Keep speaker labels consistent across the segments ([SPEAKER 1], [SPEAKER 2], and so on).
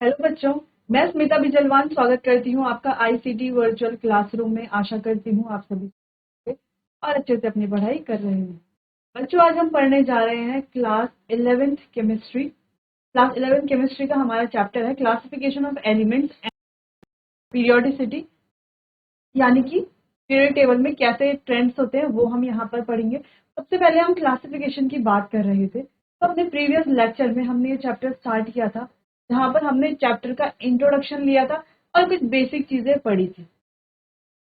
[SPEAKER 1] Hello बच्चों, मैं स्मिता बिजलवान स्वागत करती हूँ आपका आईसीटी वर्चुअल क्लासरूम में। आशा करती हूँ आप सभी और अच्छे से अपनी पढ़ाई कर रहे हैं। बच्चों, आज हम पढ़ने जा रहे हैं class 11th chemistry. Class 11th chemistry का हमारा चैप्टर है classification of elements and periodicity, यानी कि पीरियोडिक टेबल में कैसे ट्रेंड्स होते हैं वो हम यहाँ पर पढ़ेंगे। सबसे पहले हम क्लासिफिकेशन की बात कर रहे थे, तो अपने प्रीवियस लेक्चर में हमने ये चैप्टर स्टार्ट किया था, जहाँ पर हमने चैप्टर का इंट्रोडक्शन लिया था और कुछ बेसिक चीजें पढ़ी थी।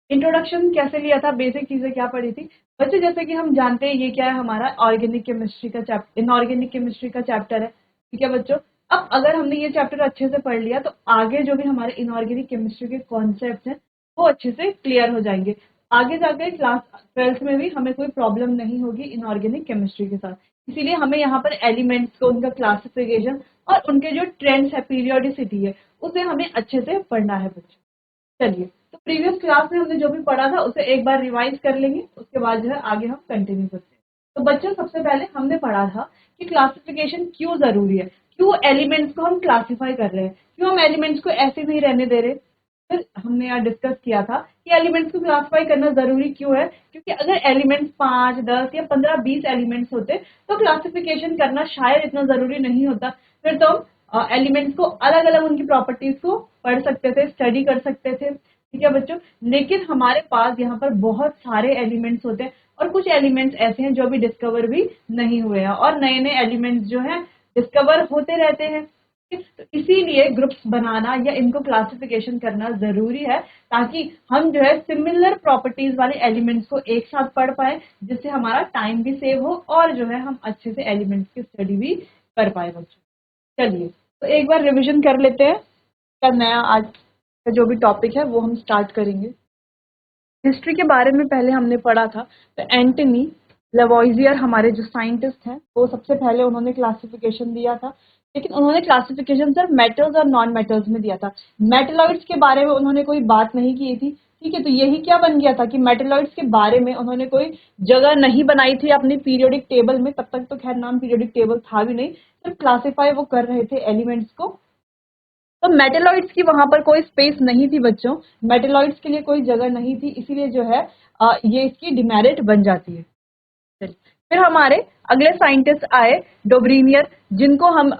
[SPEAKER 1] इंट्रोडक्शन कैसे लिया था, बेसिक चीजें क्या पढ़ी थी बच्चे? जैसे कि हम जानते हैं ये क्या है, हमारा ऑर्गेनिक केमिस्ट्री का चैप्टर, इनऑर्गेनिक केमिस्ट्री का चैप्टर है। ठीक है बच्चों, अब अगर हमने ये चैप्टर अच्छे से पढ़ लिया तो आगे जो भी हमारे इनऑर्गेनिक केमिस्ट्री के कॉन्सेप्ट हैं वो अच्छे से क्लियर हो जाएंगे। आगे जाकर क्लास 12th में भी हमें कोई प्रॉब्लम नहीं होगी इनऑर्गेनिक केमिस्ट्री के साथ। इसीलिए हमें यहाँ पर एलिमेंट्स को, उनका क्लासिफिकेशन और उनके जो ट्रेंड्स है, पीरियोडिसिटी है, उसे हमें अच्छे से पढ़ना है बच्चों। चलिए, तो प्रीवियस क्लास में हमने जो भी पढ़ा था उसे एक बार रिवाइज कर लेंगे, उसके बाद जो है आगे हम कंटिन्यू करते हैं। तो बच्चों, सबसे पहले हमने पढ़ा था कि क्लासिफिकेशन क्यों जरूरी है, क्यों एलिमेंट्स को हम क्लासिफाई कर रहे हैं, क्यों हम एलिमेंट्स को ऐसे नहीं रहने दे रहे। फिर हमने यहाँ डिस्कस किया था कि एलिमेंट्स को क्लासिफाई करना जरूरी क्यों है, क्योंकि अगर एलिमेंट्स 5, 10 या 15, 20 एलिमेंट्स होते तो क्लासिफिकेशन करना शायद इतना जरूरी नहीं होता। फिर तो हम एलिमेंट्स को अलग अलग उनकी प्रॉपर्टीज को पढ़ सकते थे, स्टडी कर सकते थे। ठीक है बच्चों, लेकिन हमारे पास यहाँ पर बहुत सारे एलिमेंट्स होते हैं और कुछ एलिमेंट्स ऐसे हैं जो अभी डिस्कवर भी नहीं हुए हैं और नए नए एलिमेंट्स जो हैं डिस्कवर होते रहते हैं। तो इसीलिए ग्रुप्स बनाना या इनको क्लासिफिकेशन करना जरूरी है, ताकि हम जो है सिमिलर प्रॉपर्टीज वाले एलिमेंट्स को एक साथ पढ़ पाए, जिससे हमारा टाइम भी सेव हो और जो है हम अच्छे से एलिमेंट्स की स्टडी भी कर पाए बच्चों। चलिए, तो एक बार रिविजन कर लेते हैं का नया आज का जो भी टॉपिक है वो हम स्टार्ट करेंगे। हिस्ट्री के बारे में पहले हमने पढ़ा था, तो एंटनी लेवोइजियर हमारे जो साइंटिस्ट हैं वो सबसे पहले उन्होंने क्लासिफिकेशन दिया था, लेकिन उन्होंने क्लासिफिकेशन सिर्फ मेटल्स और नॉन मेटल्स में दिया था। मेटलॉइड्स के बारे में उन्होंने कोई बात नहीं की थी। ठीक है, तो यही क्या बन गया था कि मेटलॉइड्स के बारे में उन्होंने कोई जगह नहीं बनाई थी अपनी पीरियोडिक टेबल में। तब तक तो खैर नाम पीरियोडिक टेबल था भी नहीं, सिर्फ क्लासिफाई वो कर रहे थे एलिमेंट्स को। तो मेटेलॉइड्स की वहां पर कोई स्पेस नहीं थी बच्चों, मेटेलॉइड्स के लिए कोई जगह नहीं थी, इसीलिए जो है ये इसकी डिमेरिट बन जाती है। चलिए, फिर हमारे अगले साइंटिस्ट आए डोब्रीनियर, जिनको हम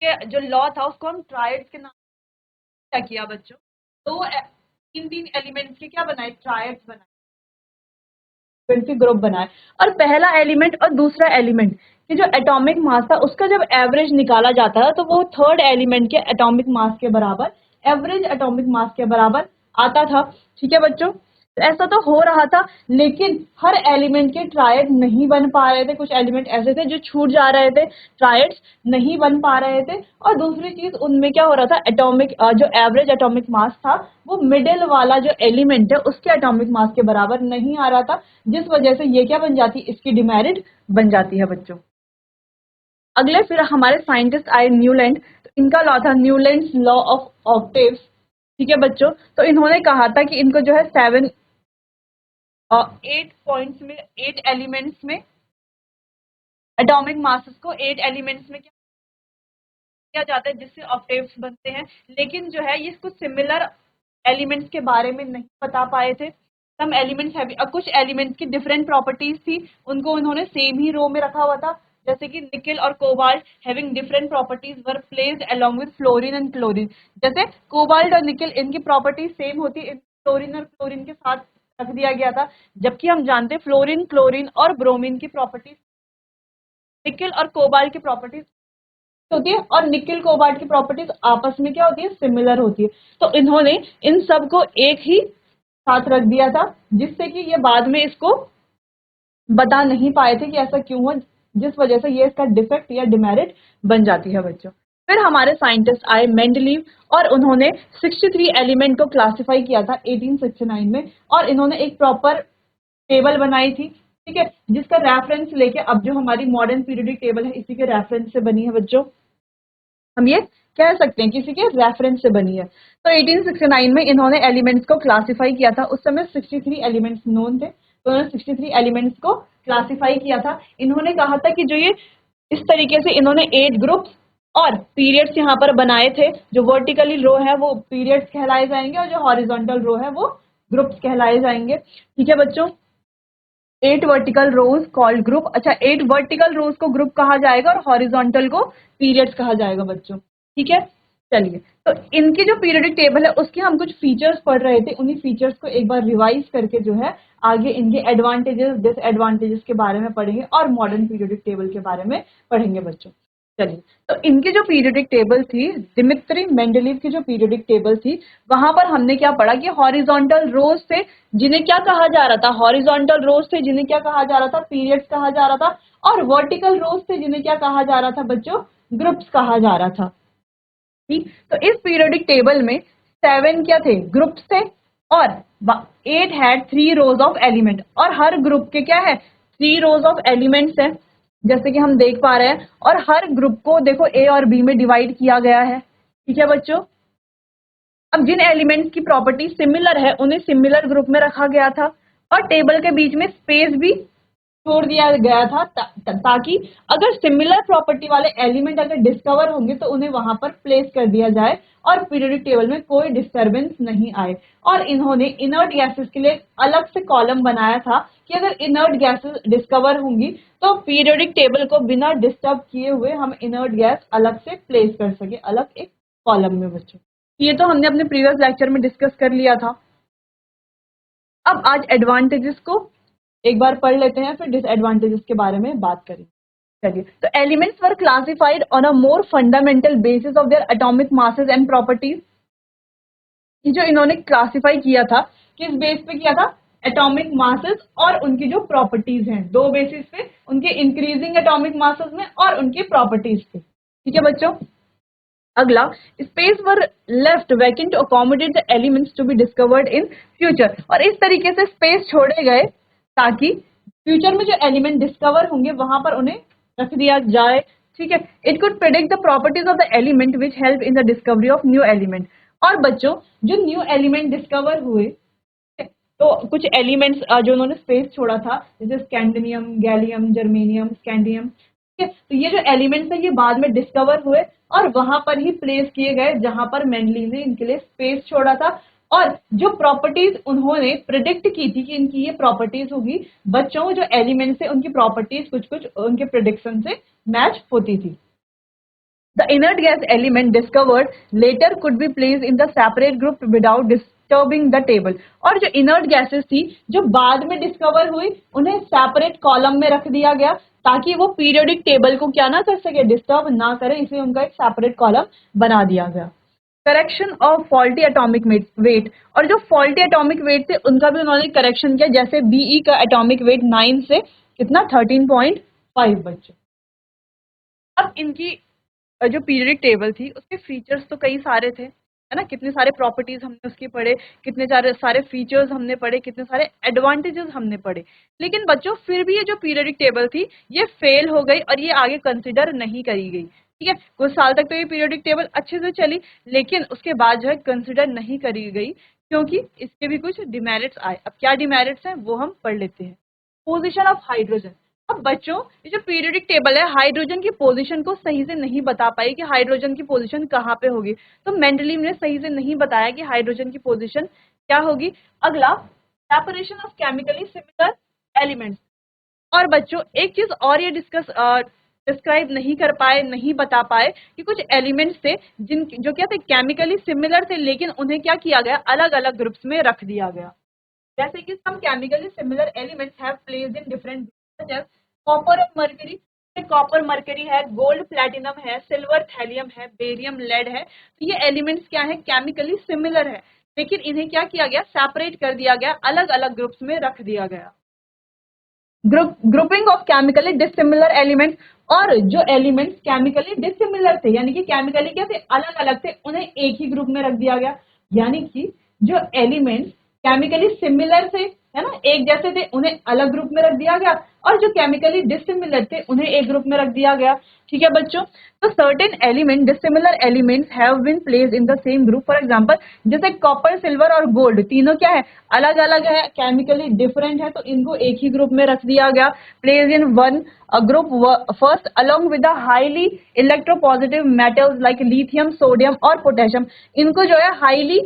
[SPEAKER 1] के जो लॉ था उसको हम ट्रायड्स के नाम क्या किया बच्चों, तो तीन तीन एलिमेंट्स के क्या बनाए, ट्रायड्स बनाए, ग्रुप बनाए। और पहला एलिमेंट और दूसरा एलिमेंट कि जो एटॉमिक मास था उसका जब एवरेज निकाला जाता है तो वो थर्ड एलिमेंट के एटॉमिक मास के बराबर, एवरेज एटॉमिक मास के बराबर आता था। ठीक है बच्चों, तो ऐसा तो हो रहा था, लेकिन हर एलिमेंट के ट्रायड नहीं बन पा रहे थे। कुछ एलिमेंट ऐसे थे जो छूट जा रहे थे, ट्रायड्स नहीं बन पा रहे थे। और दूसरी चीज, उनमें क्या हो रहा था, एटॉमिक जो एवरेज एटॉमिक मास था वो मिडिल वाला जो एलिमेंट है उसके एटॉमिक मास के बराबर नहीं आ रहा था, जिस वजह से ये क्या बन जाती, इसकी डिमेरिट बन जाती है बच्चों। अगले फिर हमारे साइंटिस्ट आए न्यूलैंड, तो इनका लॉ था न्यूलैंड्स लॉ ऑफ ऑक्टेव्स। ठीक है बच्चों, तो इन्होंने कहा था कि इनको जो है 8 पॉइंट्स में, 8 एलिमेंट्स में एटॉमिक मासेस को 8 एलिमेंट्स में क्या किया जाता है जिससे ऑक्टेव्स बनते हैं। लेकिन जो है ये कुछ सिमिलर एलिमेंट्स के बारे में नहीं बता पाए थे। सम एलिमेंट्स है, कुछ एलिमेंट्स की डिफरेंट प्रॉपर्टीज थी, उनको उन्होंने सेम ही रो में रखा हुआ था। जैसे कि निकल और cobalt having different properties were placed along with fluorine and chlorine. जैसे कोबाल्ट और निकल, इनकी प्रॉपर्टीज सेम होती, फ्लोरीन और क्लोरीन के साथ रख दिया गया था। जबकि हम जानते हैं फ्लोरीन, क्लोरीन और ब्रोमीन की प्रॉपर्टीज, निकल और कोबाल्ट की प्रॉपर्टीज होती है और निकल कोबाल्ट की प्रॉपर्टीज आपस में क्या होती है, सिमिलर होती है। तो इन्होंने इन सब को एक ही साथ रख दिया था, जिससे कि ये बाद में इसको बता नहीं पाए थे कि ऐसा क्यों हुआ, जिस वजह से ये इसका डिफेक्ट या डिमेरिट बन जाती है बच्चों। फिर हमारे साइंटिस्ट आए मेंडलीव, और उन्होंने 63 एलिमेंट को क्लासिफाई किया था 1869 में, और इन्होंने एक प्रॉपर टेबल बनाई थी। ठीक है, जिसका रेफरेंस लेके अब जो हमारी मॉडर्न पीरियोडिक टेबल है इसी के रेफरेंस से बनी है बच्चों। हम ये कह सकते हैं किसी के रेफरेंस से बनी है। तो 1869 में इन्होंने एलिमेंट्स को क्लासिफाई किया था। उस समय 63 एलिमेंट्स नोन थे, तो उन्होंने 63 एलिमेंट्स को क्लासिफाई किया था। इन्होंने कहा था कि जो ये इस तरीके से इन्होंने 8 ग्रुप्स और पीरियड्स यहाँ पर बनाए थे, जो वर्टिकली रो है वो पीरियड्स कहलाए जाएंगे और जो हॉरिजॉन्टल रो है वो ग्रुप्स कहलाए जाएंगे। ठीक है बच्चों, 8 वर्टिकल रोज कॉल्ड ग्रुप। अच्छा, 8 वर्टिकल रोज को ग्रुप कहा जाएगा और हॉरिजॉन्टल को पीरियड्स कहा जाएगा बच्चों। ठीक है, चलिए, तो इनकी जो पीरियडिक टेबल है उसके हम कुछ फीचर्स पढ़ रहे थे, उन्हीं फीचर्स को एक बार रिवाइज करके जो है आगे इनके एडवांटेजेस डिसएडवांटेजेस के बारे में पढ़ेंगे और मॉडर्न पीरियडिक टेबल के बारे में पढ़ेंगे बच्चों। चलिए, तो इनकी जो पीरियडिक टेबल थी, दिमित्री मेंडलीव की जो पीरियडिक टेबल थी, वहां पर हमने क्या पढ़ा कि हॉरिजॉन्टल रोज से जिन्हें क्या कहा जा रहा था, हॉरिजॉन्टल रोज से जिन्हें क्या कहा जा रहा था, पीरियड्स कहा जा रहा था, और वर्टिकल रोज से जिन्हें क्या कहा जा रहा था बच्चों, ग्रुप्स कहा जा रहा था। ठीक, तो इस पीरियडिक टेबल में 7 क्या थे, ग्रुप्स थे, और 8 हैड 3 रोज ऑफ एलिमेंट, और हर ग्रुप के क्या है, 3 रोज ऑफ एलिमेंट्स है, जैसे कि हम देख पा रहे हैं, और हर ग्रुप को देखो ए और बी में डिवाइड किया गया है। ठीक है बच्चों, अब जिन एलिमेंट्स की प्रॉपर्टी सिमिलर है उन्हें सिमिलर ग्रुप में रखा गया था, और टेबल के बीच में स्पेस भी छोड़ दिया गया था ताकि अगर सिमिलर प्रॉपर्टी वाले एलिमेंट अगर डिस्कवर होंगे तो उन्हें वहां पर प्लेस कर दिया जाए और पीरियडिक टेबल में कोई डिस्टरबेंस नहीं आए। और इन्होंने इनर्ट गैसेस के लिए अलग से कॉलम बनाया था कि अगर इनर्ट गैसेस डिस्कवर होंगी तो पीरियडिक टेबल को बिना डिस्टर्ब किए हुए हम इनर्ट गैस अलग से प्लेस कर सके, अलग एक कॉलम में बच्चों। ये तो हमने अपने प्रीवियस लेक्चर में डिस्कस कर लिया था। अब आज एडवांटेजेस को एक बार पढ़ लेते हैं, फिर डिसएडवांटेजेस के बारे में बात करेंगे। चलिए, तो elements were classified on a more fundamental basis of their atomic masses and properties. ये जो इन्होंने क्लासिफाई किया था, किस बेस पे किया था, एटॉमिक मासेस और उनकी जो प्रॉपर्टीज हैं, दो बेसिस पे, उनके इंक्रीजिंग एटॉमिक मासेस में और उनके प्रॉपर्टीज पे। ठीक है बच्चों, अगला, space were left vacant to accommodate the elements to be discovered in future, और इस तरीके से स्पेस छोड़े गए ताकि फ्यूचर में जो एलिमेंट डिस्कवर होंगे वहां पर उन्हें रख दिया जाए। ठीक है, it could predict the properties of the element which help in the discovery of new element. और बच्चों, जो न्यू एलिमेंट डिस्कवर हुए, तो कुछ एलिमेंट्स जो उन्होंने स्पेस छोड़ा था, जैसे स्कैंडिनियम, गैलियम, जर्मेनियम, स्कैंडियम, ठीक है, तो ये जो एलिमेंट्स है ये बाद में डिस्कवर हुए और वहां पर ही प्लेस किए गए जहां पर मेंडलीव ने इनके लिए स्पेस छोड़ा था। और जो प्रॉपर्टीज उन्होंने प्रिडिक्ट की थी कि इनकी ये प्रॉपर्टीज होगी, बच्चों जो एलिमेंट्स है उनकी प्रॉपर्टीज कुछ कुछ उनके प्रिडिक्शन से मैच होती थी। The inert gas element discovered later could be placed in the separate group without disturbing the table। और जो inert gases थी जो बाद में डिस्कवर हुई उन्हें सेपरेट कॉलम में रख दिया गया ताकि वो पीरियोडिक टेबल को क्या ना कर सके, डिस्टर्ब ना करे, इसलिए उनका एक सेपरेट कॉलम बना दिया गया। Correction of faulty atomic weight, और जो फॉल्टी एटॉमिक वेट थे उनका भी उन्होंने करेक्शन किया, जैसे बीई का एटॉमिक वेट 9 से कितना 13.5 बच्चों। अब इनकी जो पीरियडिक टेबल थी उसके फीचर्स तो कई सारे थे, है ना, कितने सारे प्रॉपर्टीज हमने उसके पढ़े, कितने सारे फीचर्स हमने पढ़े, कितने सारे एडवांटेजेस हमने पढ़े। लेकिन बच्चों फिर भी ये जो पीरियडिक टेबल थी ये फेल हो गई और ये आगे कंसिडर नहीं करी गई। ठीक है, कुछ साल तक तो ये पीरियडिक टेबल अच्छे से चली लेकिन उसके बाद जो है कंसिडर नहीं करी गई क्योंकि इसके भी कुछ डिमेरिट्स आए। अब क्या डिमेरिट्स हैं वो हम पढ़ लेते हैं। Position of hydrogen. अब बच्चों ये जो पीरियोडिक टेबल है हाइड्रोजन की पोजीशन को सही से नहीं बता पाई कि हाइड्रोजन की पोजीशन कहाँ पे होगी, तो मेंडलीव ने सही से नहीं बताया कि हाइड्रोजन की पोजीशन क्या होगी। अगला, separation of chemically similar elements. और बच्चों एक चीज और ये डिस्क्राइब नहीं कर पाए, नहीं बता पाए कि कुछ एलिमेंट्स थे जिन जो क्या थे, केमिकली सिमिलर थे लेकिन उन्हें क्या किया गया, अलग अलग ग्रुप्स में रख दिया गया। जैसे कि some chemically similar elements have placed in different such as copper और mercury। कॉपर मरकरी है, गोल्ड प्लैटिनम है, सिल्वर थैलियम है, बेरियम लेड है। तो ये एलिमेंट्स क्या है, केमिकली सिमिलर है लेकिन इन्हें क्या किया गया, सेपरेट कर दिया गया, अलग अलग ग्रुप्स में रख दिया गया। Grouping of chemically dissimilar elements, और जो एलिमेंट्स केमिकली डिसिमिलर थे यानी कि केमिकली क्या थे, अलग अलग थे, उन्हें एक ही ग्रुप में रख दिया गया। यानी कि जो एलिमेंट्स केमिकली सिमिलर थे है ना, एक जैसे थे उन्हें अलग ग्रुप में रख दिया गया, और जो केमिकली डिसिमिलर थे उन्हें एक ग्रुप में रख दिया गया। ठीक है बच्चों, तो certain element dissimilar elements have been placed in the same group. For example जैसे कॉपर, सिल्वर और गोल्ड तीनों क्या है, अलग अलग है, केमिकली डिफरेंट है, तो इनको एक ही ग्रुप में रख दिया गया, place in one group first along with the highly electropositive metals like lithium, sodium और पोटेशियम। इनको जो है हाईली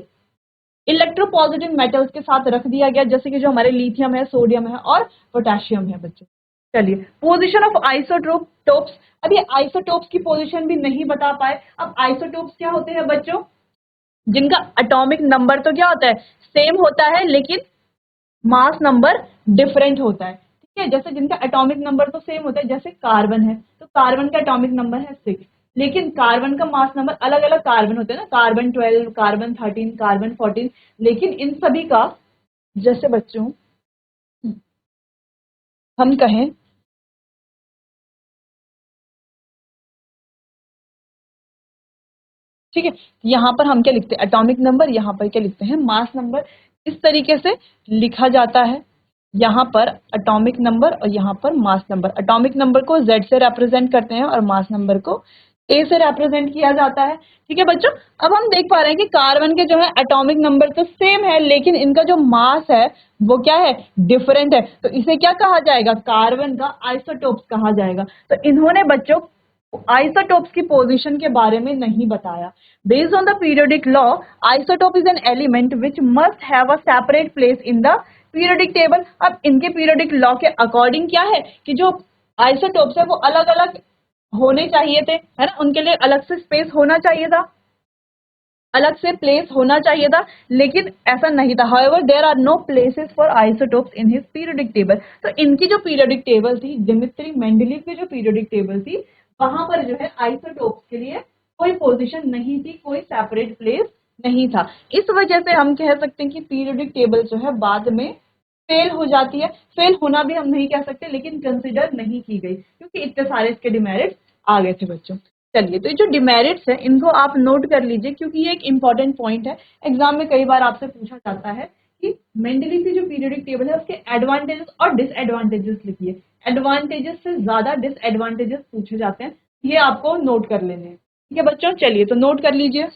[SPEAKER 1] इलेक्ट्रोपॉजिटिव मेटल्स के साथ रख दिया गया, जैसे कि जो हमारे लिथियम है, सोडियम है और पोटेशियम है बच्चों। चलिए, पोजीशन ऑफ आइसोटोप्स। अब ये आइसोटोप्स की पोजीशन भी नहीं बता पाए। अब आइसोटोप्स क्या होते हैं बच्चों, जिनका एटॉमिक नंबर तो क्या होता है, सेम होता है, लेकिन मास नंबर डिफरेंट होता है। ठीक है, जैसे जिनका एटॉमिक नंबर तो सेम होता है, जैसे कार्बन है तो कार्बन का एटॉमिक नंबर है 6, लेकिन कार्बन का मास नंबर, अलग अलग कार्बन होते हैं ना, कार्बन 12, कार्बन 13, कार्बन 14, लेकिन इन सभी का, जैसे बच्चों हम कहें, ठीक है, यहाँ पर हम क्या लिखते हैं, एटॉमिक नंबर, यहाँ पर क्या लिखते हैं, मास नंबर। इस तरीके से लिखा जाता है, यहाँ पर एटॉमिक नंबर और यहाँ पर मास नंबर। एटॉमिक नंबर को Z से रिप्रेजेंट करते हैं और मास नंबर को A से रिप्रेजेंट किया जाता है। ठीक है बच्चों, अब हम देख पा रहे हैं कि कार्बन के जो है एटॉमिक नंबर तो सेम है, लेकिन इनका जो मास है वो क्या है, डिफरेंट है, तो इसे क्या कहा जाएगा, कार्बन का आइसोटोप्स कहा जाएगा। तो इन्होंने बच्चों आइसोटोप्स की पोजीशन के बारे में नहीं बताया। Based on the periodic law, isotope is an element which must have a separate place in the periodic table. अब इनके पीरियोडिक लॉ के अकॉर्डिंग क्या है कि जो आइसोटोप्स है वो अलग अलग होने चाहिए थे, है ना, उनके लिए अलग से स्पेस होना चाहिए था, अलग से प्लेस होना चाहिए था, लेकिन ऐसा नहीं था। However there are no places for isotopes in his periodic table. तो इनकी जो पीरियोडिक टेबल थी, दिमित्री मेंडलीव की जो पीरियोडिक टेबल थी, वहां पर जो है आइसोटोप्स के लिए कोई पोजीशन नहीं थी, कोई सेपरेट प्लेस नहीं था। इस वजह से हम कह सकते हैं कि पीरियोडिक टेबल जो है बाद में फेल हो जाती है। फेल होना भी हम नहीं कह सकते, लेकिन कंसिडर नहीं की गई क्योंकि इतने सारे इसके डिमेरिट्स आ गए थे बच्चों। चलिए, तो ये जो डिमेरिट्स है इनको आप नोट कर लीजिए, क्योंकि ये एक इंपॉर्टेंट पॉइंट है, एग्जाम में कई बार आपसे पूछा जाता है कि मेंडलीव की जो पीरियोडिक टेबल है उसके एडवांटेजेस और डिसएडवांटेजेस लिखिए। एडवांटेजेस से ज्यादा डिसएडवांटेजेस पूछे जाते हैं, ये आपको नोट कर लेने हैं। ठीक है बच्चों, चलिए तो नोट कर लीजिए।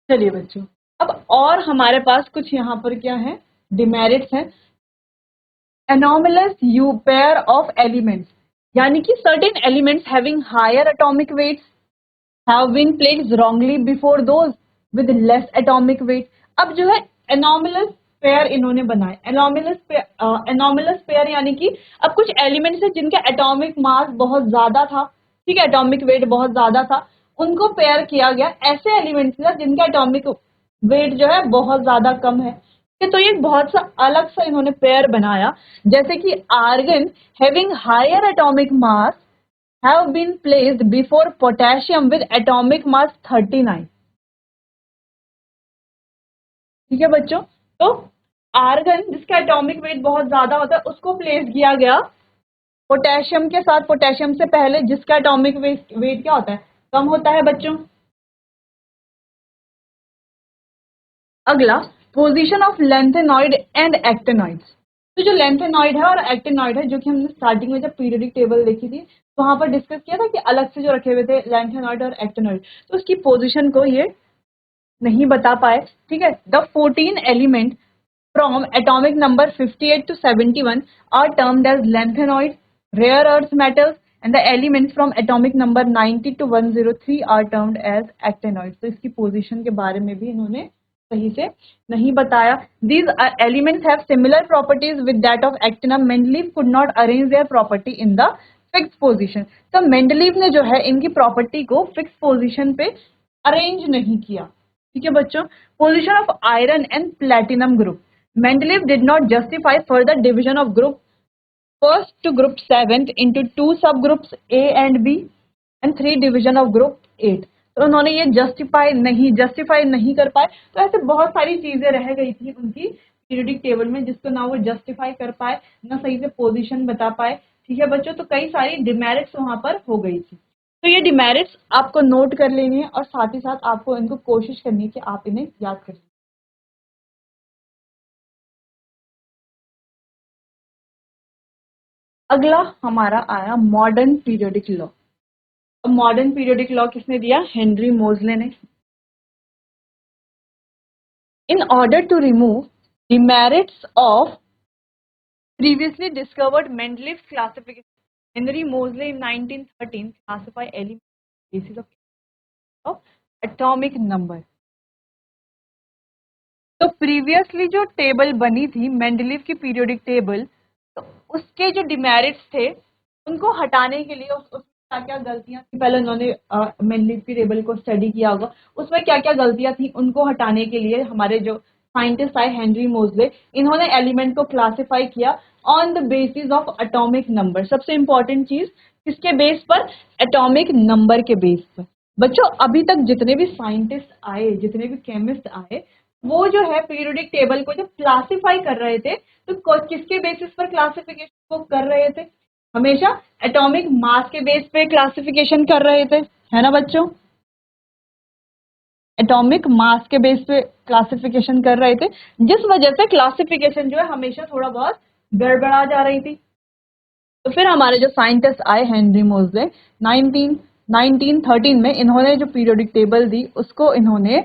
[SPEAKER 1] चलिए बच्चों, अब और हमारे पास कुछ यहाँ पर क्या है, डिमेरिट्स हैं। anomalous u pair of elements, यानी कि certain elements having higher atomic weights have been placed wrongly before those with less atomic weight। अब जो है anomalous पेयर इन्होंने बनाए। anomalous पेयर यानी कि अब कुछ एलिमेंट्स है जिनका एटॉमिक मास बहुत ज्यादा था, ठीक है, एटॉमिक वेट बहुत ज्यादा था, उनको पेयर किया गया ऐसे एलिमेंट्स का जिनका एटॉमिक वेट जो है बहुत ज्यादा कम है। तो ये बहुत सा अलग सा इन्होंने पेयर बनाया, जैसे कि argon having higher atomic mass have been placed before potassium with atomic mass 39। ठीक है बच्चों, तो आर्गन जिसका एटॉमिक वेट बहुत ज्यादा होता है उसको प्लेस किया गया पोटेशियम के साथ, पोटेशियम से पहले जिसका एटॉमिक वेट क्या होता है, कम होता है बच्चों। अगला, position of lanthanoid and actinoids. तो जो लेंथेनॉइड है और एक्टेनॉइड है, जो कि हमने स्टार्टिंग में जब पीरियोडिक टेबल देखी थी तो वहां पर डिस्कस किया था कि अलग से जो रखे हुए थे लेंथेनॉइड और एक्टेनॉइड, तो उसकी पोजीशन को ये नहीं बता पाए। ठीक है, the 14 element from atomic number 58 to 71 are termed as lanthanoid, rare earth metals, and the elements from atomic number 90 to 103 are termed as actinoid. तो इसकी पोजीशन के बारे में भी इन्होंने सही से नहीं बताया। These elements have similar properties with that of actinium. Mendeleev could not arrange their property in the fix position. तो मेंडलीव ने जो है इनकी प्रॉपर्टी को फिक्स पोजीशन पे अरेंज नहीं किया। ठीक है बच्चों, position of iron and platinum group. Mendeleev did not justify further division of group first to group 7 into two subgroups A and B and three division of group 8। तो उन्होंने ये justify नहीं कर पाए। तो ऐसे बहुत सारी चीजें रह गई थी उनकी पीरियोडिक टेबल में जिसको ना वो जस्टिफाई कर पाए, ना सही से पोजीशन बता पाए। ठीक है बच्चों, तो कई सारी डिमेरिट्स वहां पर हो गई थी। तो ये डिमेरिट्स आपको नोट कर लेनी है और साथ ही साथ आपको इनको कोशिश करनी है कि आप इन्हें याद कर लें। अगला हमारा आया मॉडर्न पीरियोडिक लॉ। अब मॉडर्न पीरियोडिक लॉ किसने दिया? हेनरी मोजले ने। In order to remove demerits of previously discovered Mendeleev's classification, Henry Moseley in 1913 classified elements on the basis of atomic number. तो प्रीवियसली जो टेबल बनी थी Mendeleev की periodic table, तो उसके जो डिमेरिट्स थे उनको हटाने के लिए उसमें क्या क्या गलतियां थी, पहले उन्होंने मेंडलीव की टेबल को स्टडी किया होगा, उसमें क्या क्या गलतियां थी उनको हटाने के लिए हमारे जो साइंटिस्ट आए हेनरी मोजले, इन्होंने एलिमेंट को क्लासिफाई किया on the basis of atomic number. सबसे इंपॉर्टेंट चीज किसके बेस पर? एटॉमिक नंबर के बेस पर। बच्चों अभी तक जितने भी साइंटिस्ट आए, जितने भी केमिस्ट आए, वो जो है पीरियोडिक टेबल को जब क्लासिफाई कर रहे थे तो किसके बेसिस पर क्लासिफिकेशन को कर रहे थे? हमेशा एटॉमिक मास के बेस पे क्लासिफिकेशन कर रहे थे, है ना बच्चों? एटॉमिक मास के बेस पे क्लासिफिकेशन कर रहे थे, जिस वजह से क्लासिफिकेशन जो है हमेशा थोड़ा बहुत गड़बड़ा जा रही थी। तो फिर हमारे जो साइंटिस्ट आए हेनरी मोजले 1913 में, इन्होंने जो पीरियोडिक टेबल दी उसको इन्होंने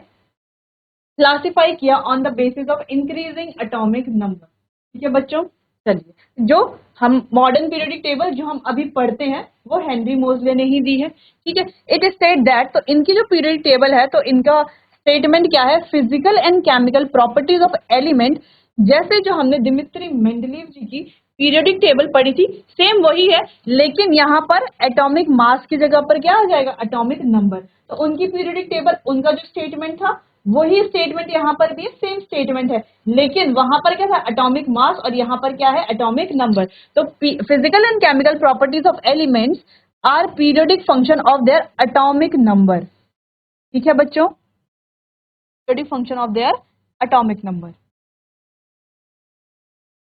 [SPEAKER 1] क्लासिफाई किया on the basis of increasing atomic number. ठीक है बच्चों, चलिए जो हम मॉडर्न पीरियोडिक टेबल जो हम अभी पढ़ते हैं वो हेनरी मोजले ने ही दी है। ठीक है, इट इज स्टेट दैट, तो इनकी जो पीरियोडिक टेबल है तो इनका स्टेटमेंट क्या है? Physical and chemical properties of element, जैसे जो हमने दिमित्री मेंडलीव जी की पीरियोडिक टेबल पढ़ी थी सेम वही है, लेकिन यहाँ पर एटॉमिक मास की जगह पर क्या आ जाएगा? Atomic number. तो उनकी पीरियोडिक टेबल, उनका जो स्टेटमेंट था वही स्टेटमेंट यहाँ पर भी सेम स्टेटमेंट है, लेकिन वहां पर क्या था? एटॉमिक मास, और यहाँ पर क्या है? Atomic number. तो physical and chemical properties of elements are periodic function of their atomic number. ठीक है बच्चों, periodic function of their atomic number.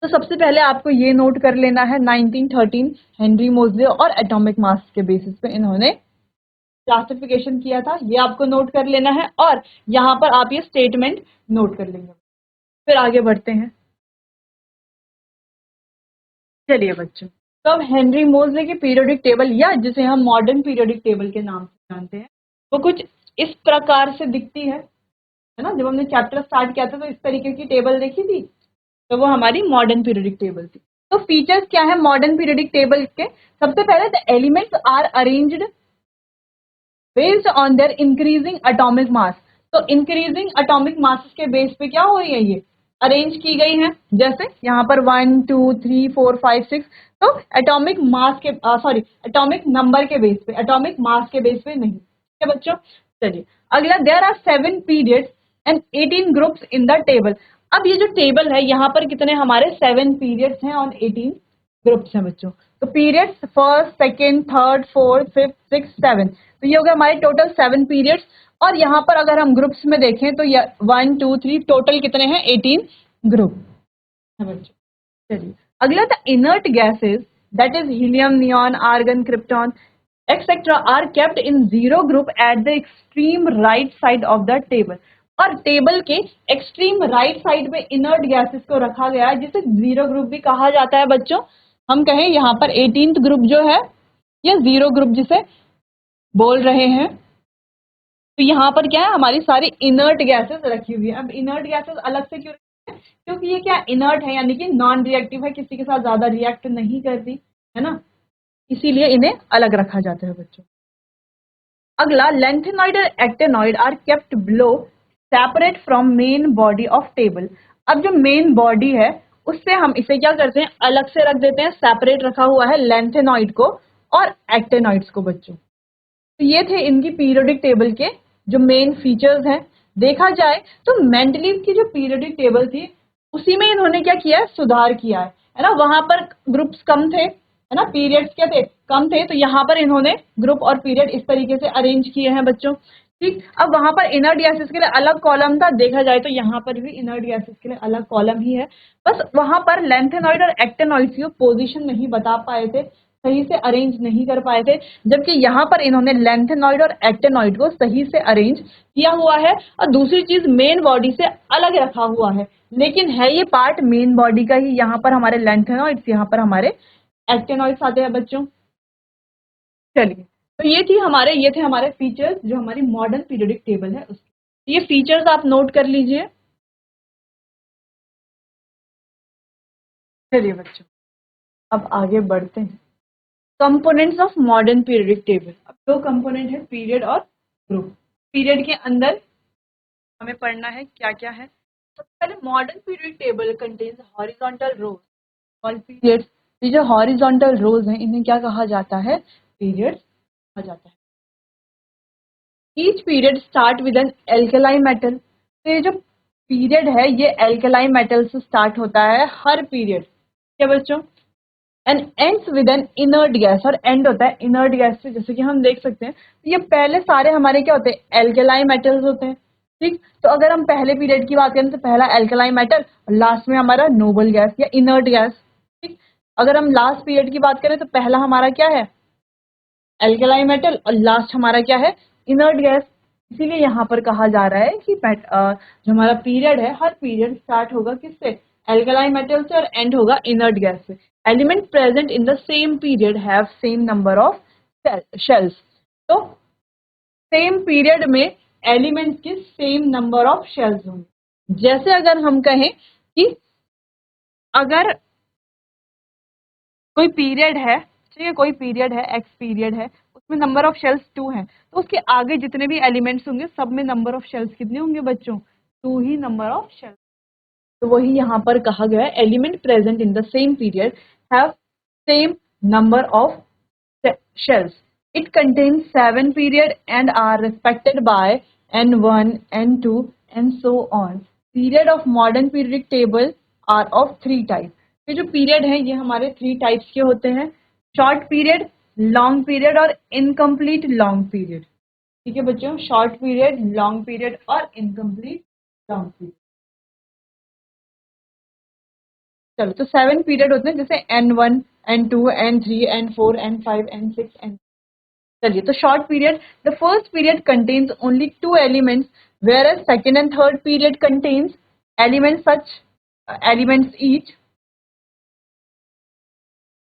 [SPEAKER 1] तो सबसे पहले आपको ये नोट कर लेना है 1913 हेनरी मोजले और एटॉमिक मास के बेसिस पे इन्होंने क्लासिफिकेशन किया था, ये आपको नोट कर लेना है और यहाँ पर आप ये स्टेटमेंट नोट कर लेंगे। फिर आगे बढ़ते हैं। चलिए बच्चों, तो अब हेनरी मोजले की पीरियोडिक टेबल, या जिसे हम मॉडर्न पीरियोडिक टेबल के नाम से जानते हैं, वो कुछ इस प्रकार से दिखती है ना? जब हमने चैप्टर स्टार्ट किया था तो इस तरीके की टेबल देखी थी, तो वो हमारी मॉडर्न पीरियोडिक टेबल थी। तो फीचर्स क्या है मॉडर्न पीरियोडिक टेबल के? सबसे पहले the elements are arranged based on their increasing atomic mass. तो इंक्रीजिंग एटॉमिक मास के बेस पे क्या हो रही है? ये अरेंज की गई है, जैसे यहाँ पर 1 2 3 4 5 6, तो एटॉमिक मास के सॉरी एटॉमिक नंबर के बेस पे, एटॉमिक मास के बेस पे नहीं। ठीक है बच्चों, चलिए अगला, there are 7 periods and 18 groups in the table. अब ये जो टेबल है यहाँ पर कितने हमारे 7 पीरियड्स हैं और 18 ग्रुप्स हैं बच्चों। तो periods first, second, third, fourth, fifth, six, seven, तो ये हो गया हमारे टोटल 7 पीरियड्स। और यहाँ पर अगर हम ग्रुप्स में देखें तो 1 2 3 टोटल कितने हैं? 18 ग्रुप है बच्चों। चलिए अगला, the inert gases that is helium, neon, argon, krypton etcetera are kept in zero group at the extreme right side of the table. और टेबल के एक्सट्रीम राइट साइड में इनर्ट गैसेस को रखा गया है, जिसे जीरो ग्रुप भी कहा जाता है बच्चों। हम कहें यहाँ पर 18th ग्रुप जो है या जीरो ग्रुप जिसे बोल रहे हैं, तो यहाँ पर क्या है? हमारी सारी इनर्ट गैसेस रखी हुई है। अब इनर्ट गैसेस अलग से क्यों रखी है? क्योंकि ये क्या इनर्ट है, यानी कि नॉन रिएक्टिव है, किसी के साथ ज्यादा रिएक्ट नहीं करती है ना, इसीलिए इन्हें अलग रखा जाता है बच्चों। अगला, लेंथेनॉइड और actinoid are kept below separate from main body of table. अब जो मेन बॉडी है उससे हम इसे क्या करते हैं? अलग से रख देते हैं, सेपरेट रखा हुआ है लेंथेनॉइड को और एक्टेनॉइड्स को बच्चों। तो ये थे इनकी पीरियोडिक टेबल के जो मेन फीचर्स हैं। देखा जाए तो मेंडलीव की जो पीरियोडिक टेबल थी उसी में इन्होंने क्या किया है? सुधार किया है ना? वहां पर ग्रुप्स कम थे, है ना, पीरियड्स क्या थे? कम थे, तो यहाँ पर इन्होंने ग्रुप और पीरियड इस तरीके से अरेंज किए हैं बच्चों। ठीक, अब वहां पर इनर्ट गैसेस के लिए अलग कॉलम था, देखा जाए तो यहाँ पर भी इनर्ट गैसेस के लिए अलग कॉलम ही है, बस वहां पर लेंथेनॉइड और एक्टेनॉइड की पोजीशन नहीं बता पाए थे, सही से अरेंज नहीं कर पाए थे, जबकि यहाँ पर इन्होंने लेंथेनॉइड और एक्टेनॉइड को सही से अरेंज किया हुआ है। और दूसरी चीज मेन बॉडी से अलग रखा हुआ है, लेकिन है ये पार्ट मेन बॉडी का ही। यहाँ पर हमारे लेंथेनॉइड्स, यहाँ पर हमारे एक्टेनॉइड्स आते हैं बच्चों। चलिए, तो ये थे हमारे फीचर्स जो हमारी मॉडर्न पीरियोडिक टेबल है उसके। ये फीचर्स आप नोट कर लीजिए। चलिए बच्चों, अब आगे बढ़ते हैं। Components of modern periodic table. अब दो कंपोनेंट है, पीरियड और ग्रुप। पीरियड के अंदर हमें पढ़ना है क्या क्या है। सबसे पहले modern periodic table contains horizontal rows called periods. ये जो हॉरिजॉन्टल रोज हैं इन्हें क्या कहा जाता है, पीरियड्स कहा जाता है। Each period start with an alkaline metal. तो ये जो पीरियड है ये एल्केलाइन मेटल से स्टार्ट होता है हर पीरियड, क्या बच्चों, and ends with N inert gas, और एंड होता है इनर्ट गैस से। जैसे कि हम देख सकते हैं ये पहले सारे हमारे क्या होते हैं, एल्केलाइन मेटल्स होते हैं। ठीक, तो अगर हम पहले पीरियड की बात करें तो पहला एल्केलाइन मेटल और लास्ट में हमारा नोबल गैस या इनर्ट गैस। ठीक, अगर हम लास्ट पीरियड की बात करें तो पहला हमारा क्या है, एल्केलाइन मेटल, और लास्ट हमारा क्या है, इनर्ट गैस। इसीलिए यहाँ पर कहा जा रहा है कि जो हमारा पीरियड है, हर पीरियड स्टार्ट होगा किससे, एल्केलाइन मेटल से, और एंड होगा इनर्ट गैस से। Element present in the same period have same number of shells. तो सेम पीरियड में एलिमेंट्स के सेम नंबर ऑफ शेल्स होंगे। जैसे अगर हम कहें कि अगर कोई पीरियड है, ठीक है, कोई पीरियड है, एक्स पीरियड है, उसमें नंबर ऑफ शेल्स 2 हैं, तो उसके आगे जितने भी एलिमेंट्स होंगे सब में नंबर ऑफ शेल्स कितने होंगे बच्चों, 2 ही नंबर ऑफ शेल्स। तो वही यहाँ पर कहा गया है, element present in the same period have same number of shells. It contains 7 period and are respected by N1, N2 and so on. Period of modern periodic table are of 3 types. ये जो period है ये हमारे 3 types के होते हैं, short period, long period और incomplete long period. ठीक है बच्चों, शॉर्ट पीरियड, लॉन्ग पीरियड और इनकम्प्लीट लॉन्ग पीरियड। चलो, तो 7 पीरियड होते हैं, जैसे N1, N2, N3, N4, N5, N6, N। चलिए, तो short period, the first period contains only 2 elements, whereas second and third period contains elements such elements each.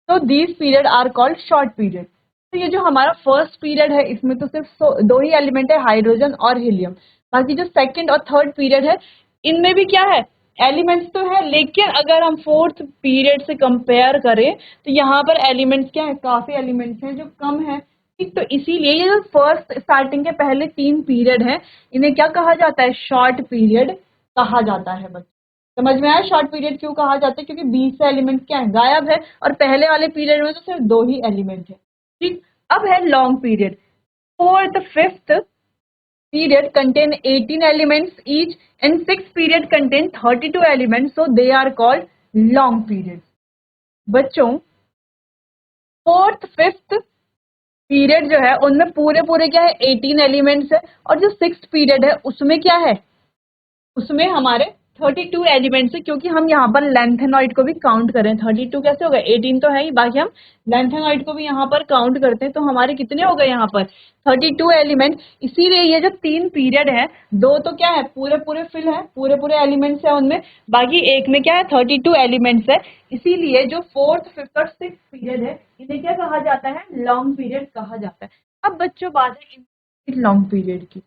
[SPEAKER 1] तो these period are called short period. तो ये जो हमारा first period है इसमें तो सिर्फ 2 ही एलिमेंट है, हाइड्रोजन और हीलियम। बाकी जो सेकंड और थर्ड पीरियड है इनमें भी क्या है, एलिमेंट्स तो है, लेकिन अगर हम फोर्थ पीरियड से कंपेयर करें तो यहाँ पर एलिमेंट्स क्या है, काफी एलिमेंट्स हैं जो कम है। ठीक, तो इसीलिए ये जो फर्स्ट स्टार्टिंग के पहले 3 पीरियड है इन्हें क्या कहा जाता है, शॉर्ट पीरियड कहा जाता है बच्चों। समझ में आया शॉर्ट पीरियड क्यों कहा जाता है, क्योंकि बीच से एलिमेंट क्या है, गायब है, और पहले वाले पीरियड में तो सिर्फ 2 ही एलिमेंट है। ठीक, अब है long period. Fourth fifth period contain 18 elements each and six period contain 32 elements, so they are called long period. बच्चों, फोर्थ फिफ्थ पीरियड जो है उनमें पूरे पूरे क्या है, 18 एलिमेंट्स है, और जो सिक्स पीरियड है उसमें क्या है, उसमें हमारे 32 एलिमेंट्स है, क्योंकि हम यहाँ पर लेंथेनॉइड को भी काउंट करें। 32 कैसे हो गए, 18 तो है ही, बाकी हम लेंथेनॉइड को भी यहाँ पर काउंट करते हैं, तो हमारे कितने हो गए यहाँ पर 32 एलिमेंट। इसीलिए ये जो 3 पीरियड है, 2 तो क्या है, पूरे पूरे फिल है, पूरे पूरे एलिमेंट्स है उनमें, बाकी एक में क्या है, 32 एलिमेंट्स है। इसीलिए जो फोर्थ फिफ्थ और सिक्स पीरियड है इन्हें क्या कहा जाता है, लॉन्ग पीरियड कहा जाता है। अब बच्चों बात है लॉन्ग पीरियड की।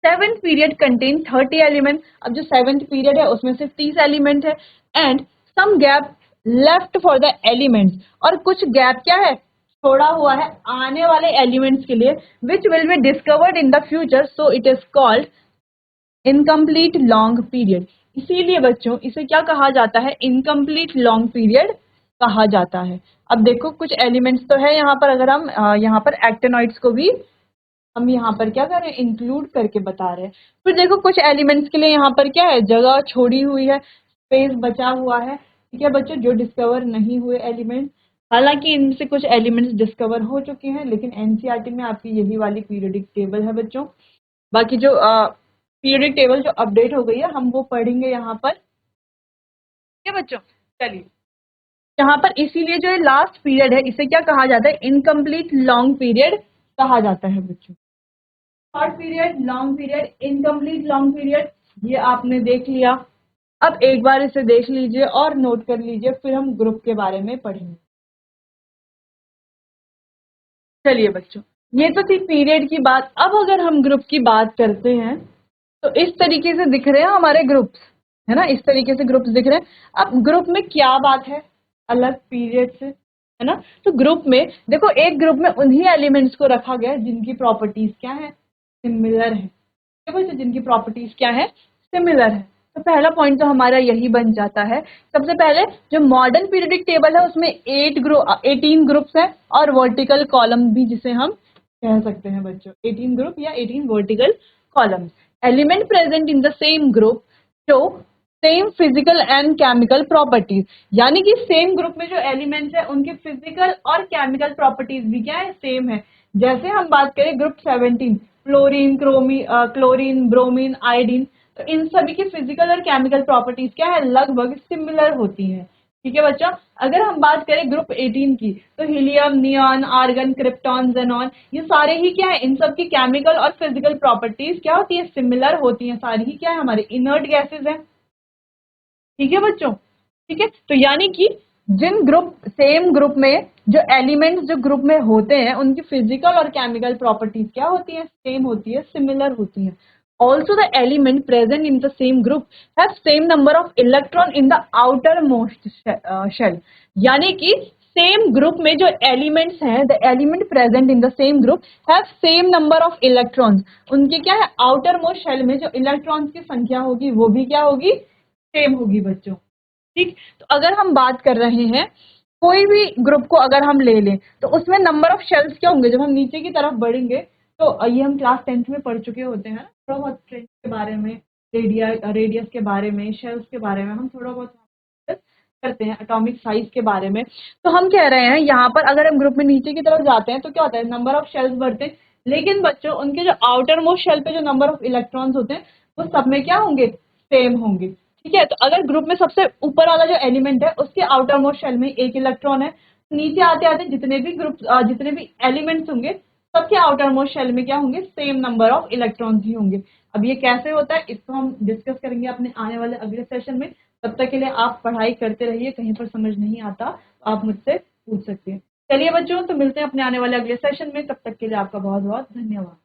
[SPEAKER 1] Seventh period contain 30 element. अब जो सेवेंथ पीरियड है उसमें सिर्फ 30 एलिमेंट है, and some gap left for the elements, और कुछ गैप क्या है, छोड़ा हुआ है आने वाले एलिमेंट्स के लिए, which will be discovered in the future, so it is called incomplete long period. इसीलिए बच्चों इसे क्या कहा जाता है, इनकम्प्लीट लॉन्ग पीरियड कहा जाता है। अब देखो कुछ एलिमेंट्स तो है यहाँ पर, अगर हम यहाँ पर एक्टेनॉइड्स को भी हम यहाँ पर क्या कर रहे हैं, इंक्लूड करके बता रहे हैं। फिर देखो कुछ एलिमेंट्स के लिए यहाँ पर क्या है, जगह छोड़ी हुई है, स्पेस बचा हुआ है। ठीक है बच्चों, जो डिस्कवर नहीं हुए एलिमेंट, हालांकि इनसे कुछ एलिमेंट्स डिस्कवर हो चुके हैं, लेकिन एनसीईआरटी में आपकी यही वाली पीरियोडिक टेबल है बच्चों। बाकी जो पीरियोडिक टेबल जो अपडेट हो गई है हम वो पढ़ेंगे यहाँ पर। ठीक है बच्चों, चलिए यहाँ पर इसीलिए जो लास्ट पीरियड है इसे क्या कहा जाता है, इनकम्प्लीट लॉन्ग पीरियड कहा जाता है बच्चों। Short period, long period, incomplete long period, ये आपने देख लिया। अब एक बार इसे देख लीजिए और नोट कर लीजिए, फिर हम ग्रुप के बारे में पढ़ेंगे। चलिए बच्चों, ये तो थी पीरियड की बात। अब अगर हम ग्रुप की बात करते हैं तो इस तरीके से दिख रहे हैं हमारे ग्रुप्स, है ना, इस तरीके से ग्रुप्स दिख रहे हैं। अब ग्रुप में क्या बात है अलग पीरियड से, है ना। तो ग्रुप में देखो, एक ग्रुप में उन्हीं एलिमेंट्स को रखा गया है जिनकी प्रॉपर्टीज क्या है, सिमिलर है। ठीक है, जिनकी प्रॉपर्टीज क्या है, सिमिलर है। तो पहला पॉइंट तो हमारा यही बन जाता है। सबसे पहले जो मॉडर्न पीरियडिक टेबल है उसमें 18 ग्रुप्स है, और वर्टिकल कॉलम भी जिसे हम कह सकते हैं बच्चों, 18 ग्रुप या 18 vertical columns. Element present in the same group show same physical and chemical properties, यानी कि सेम ग्रुप में जो एलिमेंट्स है उनके फिजिकल और केमिकल प्रॉपर्टीज भी क्या है, सेम है। जैसे हम बात करें group 17, fluorine, chlorine, bromine, iodine, तो इन सभी की फिजिकल और केमिकल प्रॉपर्टीज क्या है, लगभग सिमिलर होती हैं। ठीक है बच्चों। अगर हम बात करें ग्रुप 18 की, तो helium, neon, argon, krypton, xenon, ये सारे ही क्या है, इन सब की केमिकल और फिजिकल प्रॉपर्टीज क्या होती है, सिमिलर होती हैं। सारी ही क्या है, हमारे इनर्ट गैसेज हैं। ठीक है बच्चों। ठीक है, तो यानी कि जिन ग्रुप, सेम ग्रुप में जो एलिमेंट्स जो ग्रुप में होते हैं उनकी फिजिकल और केमिकल प्रॉपर्टीज क्या होती है, सेम होती है, सिमिलर होती है। Also the element present in the same group have same number of electron in the outermost shell, यानी कि सेम ग्रुप में जो एलिमेंट्स हैं, the element present in the same group have same number of electrons, उनके क्या है, outer most shell में जो इलेक्ट्रॉन्स की संख्या होगी वो भी क्या होगी, सेम होगी बच्चों। ठीक, तो अगर हम बात कर रहे हैं कोई भी ग्रुप को अगर हम ले लें तो उसमें नंबर ऑफ शेल्स क्या होंगे, जब हम नीचे की तरफ बढ़ेंगे तो ये हम क्लास 10th में पढ़ चुके होते हैं, थोड़ा बहुत स्ट्रेंथ के बारे में, रेडियस के बारे में, शेल्स के बारे में हम थोड़ा बहुत करते हैं, एटॉमिक साइज के बारे में। तो हम कह रहे हैं यहाँ पर अगर हम ग्रुप में नीचे की तरफ जाते हैं तो क्या होता है, नंबर ऑफ शेल्स बढ़ते हैं, लेकिन बच्चों उनके जो आउटर मोस्ट शेल पे जो नंबर ऑफ इलेक्ट्रॉन्स होते हैं वो सब में क्या होंगे, सेम होंगे। ठीक है, तो अगर ग्रुप में सबसे ऊपर वाला जो एलिमेंट है उसके आउटर मोस्ट शेल में एक इलेक्ट्रॉन है, नीचे आते आते जितने भी ग्रुप, जितने भी एलिमेंट्स होंगे सबके आउटर मोस्ट शेल में क्या होंगे, सेम नंबर ऑफ इलेक्ट्रॉन्स ही होंगे। अब ये कैसे होता है इसको हम डिस्कस करेंगे अपने आने वाले अगले सेशन में। तब तक के लिए आप पढ़ाई करते रहिए, कहीं पर समझ नहीं आता तो आप मुझसे पूछ सकते हैं। चलिए बच्चों, तो मिलते हैं अपने आने वाले अगले सेशन में, तब तक के लिए आपका बहुत बहुत धन्यवाद।